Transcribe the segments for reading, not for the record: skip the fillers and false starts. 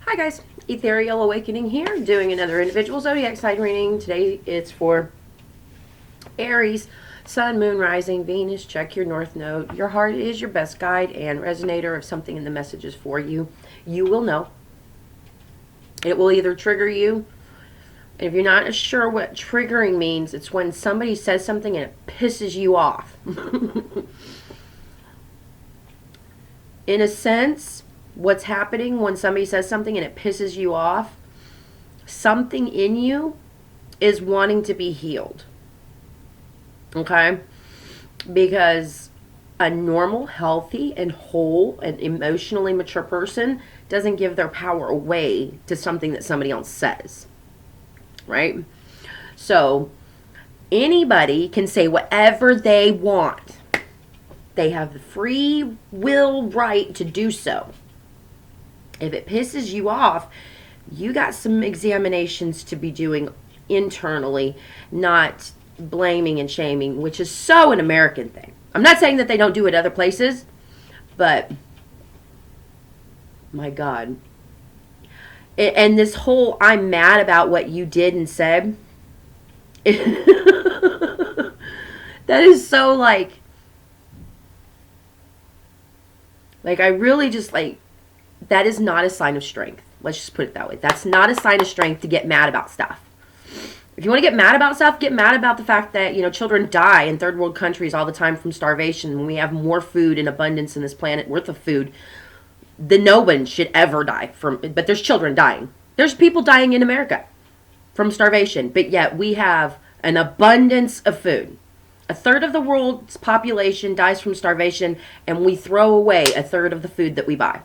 Hi guys, Ethereal Awakening here, doing another individual zodiac sign reading. Today it's for Aries, Sun, Moon, Rising, Venus. Check your North Node. Your heart is your best guide and resonator of something in the messages for you. You will know. It will either trigger you. If you're not sure what triggering means, it's when somebody says something and it pisses you off. In a sense, what's happening when somebody says something and it pisses you off, something in you is wanting to be healed. Okay? Because a normal, healthy, and whole, and emotionally mature person doesn't give their power away to something that somebody else says. Right? So, anybody can say whatever they want. They have the free will right to do so. If it pisses you off, you got some examinations to be doing internally, not blaming and shaming, which is so an American thing. I'm not saying that they don't do it other places, but my God. And this whole I'm mad about what you did and said, that is so like I really just that is not a sign of strength. Let's just put it that way. That's not a sign of strength to get mad about stuff. If you want to get mad about stuff, get mad about the fact that, children die in third world countries all the time from starvation when we have more food in abundance in this planet worth of food. No one should ever die but there's children dying. There's people dying in America from starvation, but yet we have an abundance of food. A third of the world's population dies from starvation, and we throw away a third of the food that we buy.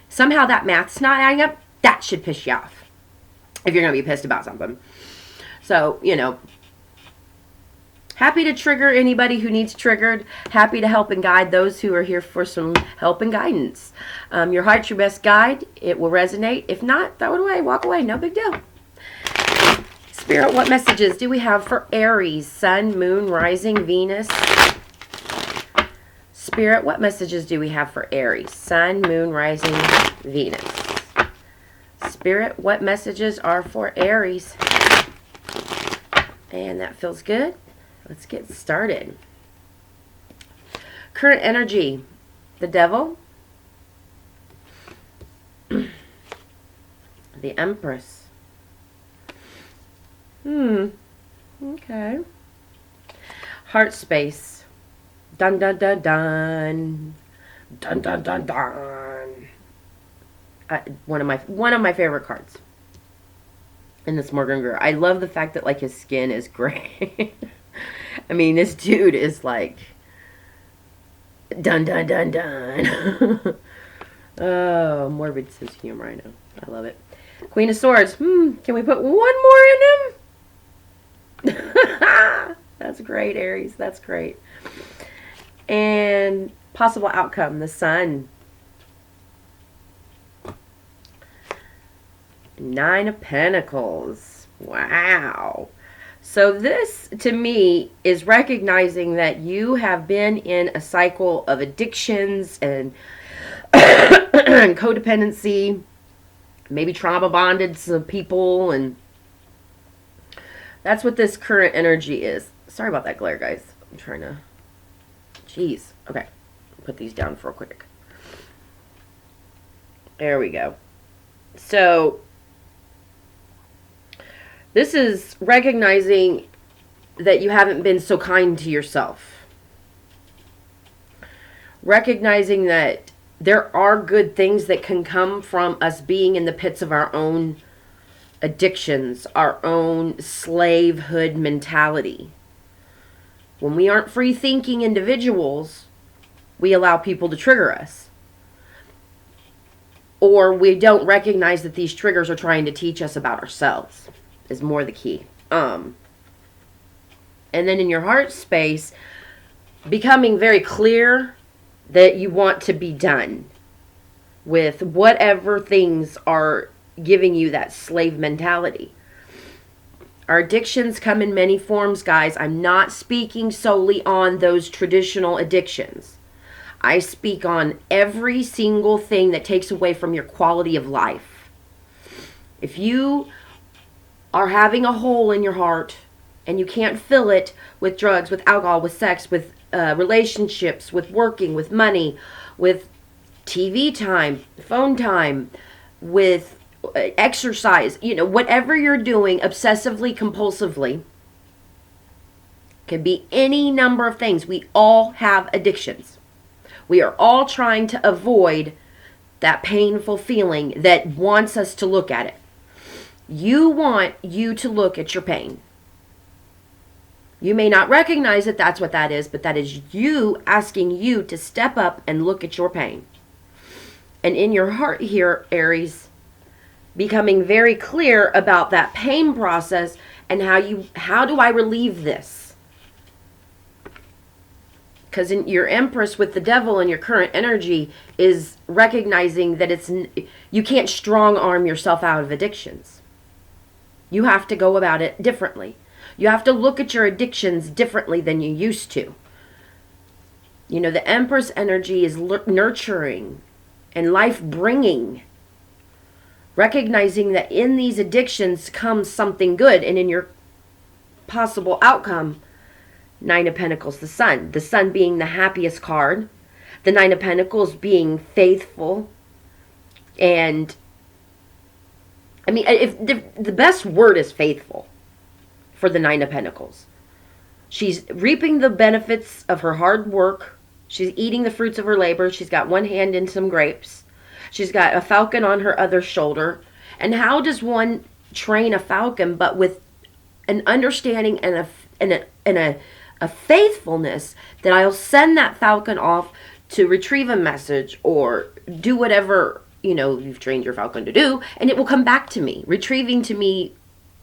Somehow that math's not adding up. That should piss you off if you're going to be pissed about something. So, happy to trigger anybody who needs triggered. Happy to help and guide those who are here for some help and guidance. Your heart's your best guide. It will resonate. If not, throw it away. Walk away. No big deal. Spirit, what messages do we have for Aries, Sun, Moon, Rising, Venus? Spirit, what messages do we have for Aries, Sun, Moon, Rising, Venus? Spirit, what messages are for Aries? And that feels good. Let's get started. Current energy, the Devil, the Empress. Okay. Heart space. Dun dun dun dun. Dun dun dun dun. One of my favorite cards in this Morgan Greer. I love the fact that his skin is gray. I mean, this dude is like dun dun dun dun. Oh, morbid sense of humor. I know. I love it. Queen of Swords. Can we put one more in him? That's great, Aries. That's great. And possible outcome, the Sun. 9 of Pentacles. Wow. So this, to me, is recognizing that you have been in a cycle of addictions and codependency, maybe trauma bonded some people, and that's what this current energy is. Sorry about that glare, guys. I'm trying to... Jeez. Okay. Put these down real quick. There we go. So, this is recognizing that you haven't been so kind to yourself. Recognizing that there are good things that can come from us being in the pits of our own addictions, our own slavehood mentality. When we aren't free-thinking individuals, we allow people to trigger us. Or we don't recognize that these triggers are trying to teach us about ourselves, is more the key. And then in your heart space, becoming very clear that you want to be done with whatever things are giving you that slave mentality. Our addictions come in many forms, guys. I'm not speaking solely on those traditional addictions. I speak on every single thing that takes away from your quality of life. If you are having a hole in your heart and you can't fill it with drugs, with alcohol, with sex, with relationships, with working, with money, with TV time, phone time, with exercise, whatever you're doing obsessively, compulsively, can be any number of things. We all have addictions. We are all trying to avoid that painful feeling that wants us to look at it. You want you to look at your pain. You may not recognize that that's what that is, but that is you asking you to step up and look at your pain. And in your heart here, Aries, becoming very clear about that pain process and how do I relieve this? Because in your Empress with the devil and your current energy is recognizing that you can't strong arm yourself out of addictions. You have to go about it differently. You have to look at your addictions differently than you used to. The Empress energy is nurturing and life-bringing. Recognizing that in these addictions comes something good. And in your possible outcome, Nine of Pentacles, the Sun. The Sun being the happiest card. The Nine of Pentacles being faithful. And, if the best word is faithful for the Nine of Pentacles. She's reaping the benefits of her hard work. She's eating the fruits of her labor. She's got one hand in some grapes. She's got a falcon on her other shoulder. And how does one train a falcon but with an understanding and a faithfulness that I'll send that falcon off to retrieve a message or do whatever, you've trained your falcon to do, and it will come back to me, retrieving to me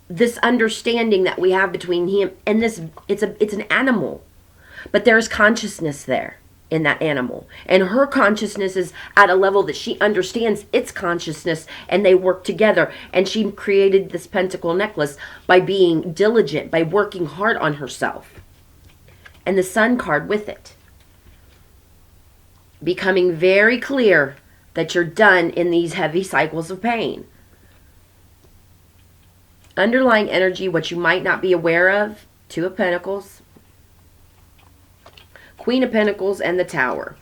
this understanding that we have between him and this. It's an animal, but there's consciousness there in that animal, and her consciousness is at a level that she understands its consciousness, and they work together. And she created this pentacle necklace by being diligent, by working hard on herself. And the Sun card with it. Becoming very clear that you're done in these heavy cycles of pain. Underlying energy, what you might not be aware of, Two of Pentacles, Queen of Pentacles, and the Tower.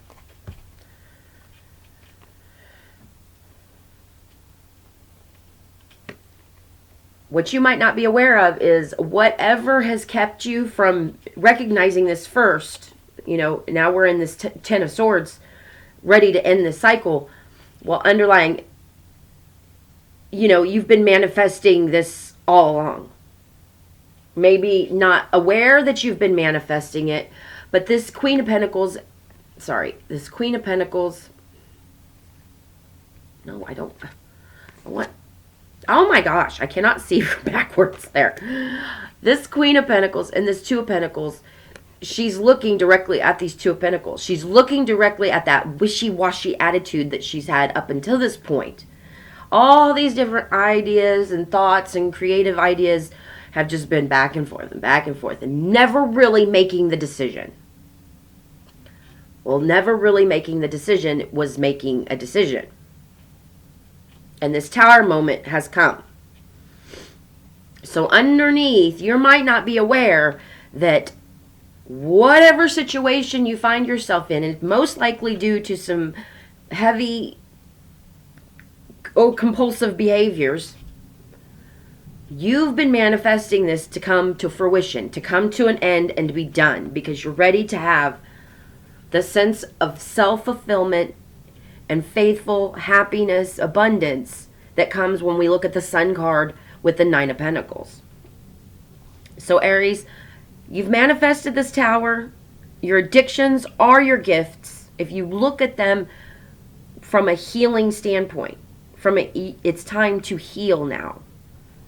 What you might not be aware of is whatever has kept you from recognizing this first. Now we're in this Ten of Swords, ready to end this cycle. Well, underlying, you've been manifesting this all along. Maybe not aware that you've been manifesting it, but this Queen of Pentacles, no, I don't, oh my gosh, I cannot see backwards there. This Queen of Pentacles and this Two of Pentacles, she's looking directly at these Two of Pentacles. She's looking directly at that wishy-washy attitude that she's had up until this point. All these different ideas and thoughts and creative ideas have just been back and forth and never really making the decision. Well, never really making the decision was making a decision. And this Tower moment has come. So underneath, you might not be aware that whatever situation you find yourself in, and most likely due to some heavy compulsive behaviors, you've been manifesting this to come to fruition, to come to an end and to be done, because you're ready to have the sense of self-fulfillment and faithful happiness, abundance that comes when we look at the Sun card with the Nine of Pentacles. So Aries, you've manifested this Tower. Your addictions are your gifts. If you look at them from a healing standpoint, it's time to heal now.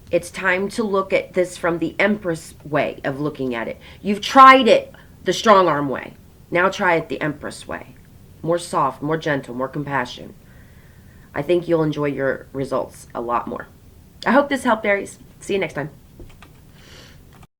It's time to look at this from the Empress way of looking at it. You've tried it the strong arm way. Now try it the Empress way. More soft, more gentle, more compassion. I think you'll enjoy your results a lot more. I hope this helped, Aries. See you next time.